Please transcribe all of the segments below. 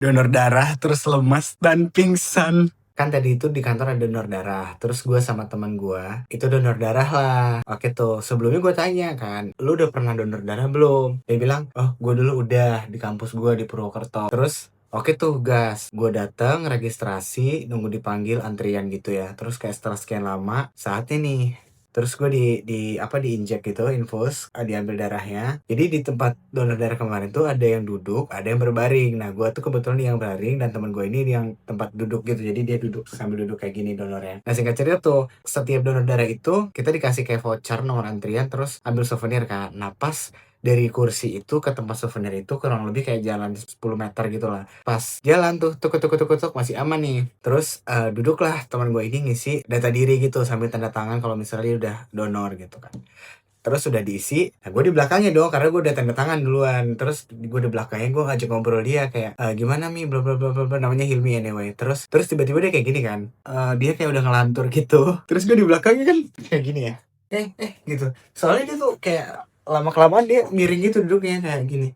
Donor darah, terus lemas dan pingsan. Kan tadi itu di kantor ada donor darah, terus gue sama teman gue itu donor darah lah. Oke tuh, sebelumnya gue tanya kan, "Lu udah pernah donor darah belum?" Dia bilang, "Oh, gue dulu udah di kampus gue di Purwokerto." Terus oke tuh gas, gue dateng registrasi, nunggu dipanggil antrian gitu ya. Terus kayak setelah sekian lama, saatnya nih. Terus gue diinjek gitu, infus, diambil darahnya. Jadi di tempat donor darah kemarin tuh ada yang duduk, ada yang berbaring. Nah, gue tuh kebetulan yang berbaring dan teman gue ini yang tempat duduk gitu. Jadi dia duduk sambil duduk kayak gini donornya. Nah, singkat cerita tuh, setiap donor darah itu kita dikasih kayak voucher nomor antrian terus ambil souvenir kan. Nah, pas dari kursi itu ke tempat souvenir itu kurang lebih kayak jalan 10 meter gitu lah. Pas jalan tuh, tuk masih aman nih. Terus duduklah teman gue ini ngisi data diri gitu sambil tanda tangan kalau misalnya dia udah donor gitu kan. Terus udah diisi, nah gue di belakangnya dong karena gue udah tanda tangan duluan. Terus gue di belakangnya gue ngajak ngobrol dia kayak gimana Mi bla bla bla bla bla, namanya Hilmi anyway. Terus tiba-tiba dia kayak gini kan. Dia kayak udah ngelantur gitu. Terus gue di belakangnya kan kayak gini ya. Gitu. Soalnya dia tuh kayak lama-kelamaan dia miring gitu duduknya kayak gini.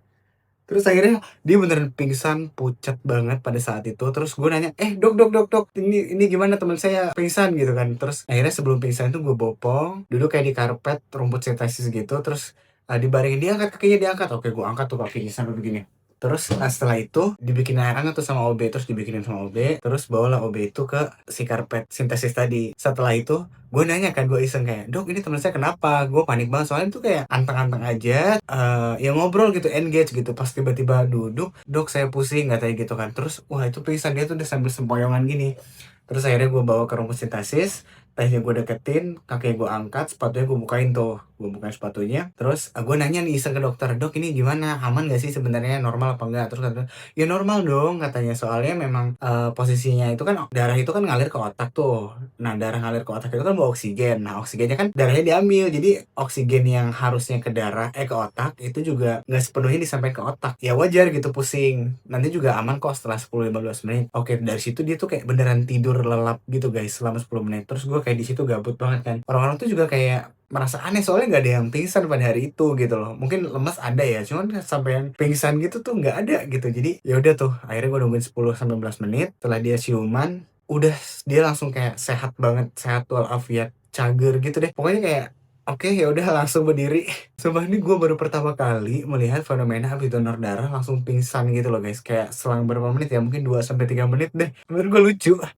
Terus akhirnya dia beneran pingsan, pucat banget pada saat itu. Terus gue nanya, dok, dok, dok, dok, ini gimana teman saya pingsan gitu kan. Terus akhirnya sebelum pingsan itu gue bopong, duduk kayak di karpet, rumput sintesis gitu. Terus dibaringin, dia angkat kakinya, diangkat. Oke, gue angkat tuh kakinya sampai begini. Terus setelah itu dibikin air hangat tuh sama OB, terus dibikinin sama OB, terus bawalah OB itu ke si karpet sintesis tadi. Setelah itu gue nanya kan, gue iseng kayak, "Dok, ini teman saya kenapa?" Gue panik banget soalnya itu kayak anteng-anteng aja, ya ngobrol gitu, engage gitu. Pas tiba-tiba duduk, "Dok, saya pusing," katanya gitu kan. Terus wah itu pingsan, dia tuh udah sambil sempoyongan gini. Terus akhirnya gue bawa ke rumput sintesis, tehnya gue deketin, kakinya gue angkat, sepatunya gue bukain tuh. Gue bukain sepatunya, terus gue nanya nih iseng ke dokter, "Dok, ini gimana? Aman gak sih sebenarnya? Normal apa enggak?" Terus katanya, "Ya normal dong," katanya. Soalnya memang posisinya itu kan darah itu kan ngalir ke otak tuh. Nah, darah ngalir ke otak itu kan bawa oksigen. Nah, oksigennya kan darahnya diambil. Jadi oksigen yang harusnya ke ke otak itu juga nggak sepenuhnya disampaikan ke otak. Ya wajar gitu pusing. Nanti juga aman kok setelah 10-15 menit. Oke, dari situ dia tuh kayak beneran tidur lelap gitu guys selama 10 menit. Terus gue kayak di situ gabut banget kan. Orang-orang tuh juga kayak merasa aneh soalnya nggak ada yang pingsan pada hari itu gitu loh. Mungkin lemas ada ya, cuman sampai yang pingsan gitu tuh nggak ada gitu. Jadi ya udah tuh, akhirnya gue nungguin 10-15 menit. Setelah dia siuman, udah dia langsung kayak sehat banget, sehat walafiat, cager gitu deh. Pokoknya kayak oke, ya udah langsung berdiri. Sumpah ini gue baru pertama kali melihat fenomena habis donor darah langsung pingsan gitu loh guys. Kayak selang berapa menit ya, mungkin 2-3 menit deh. Menurut gue lucu.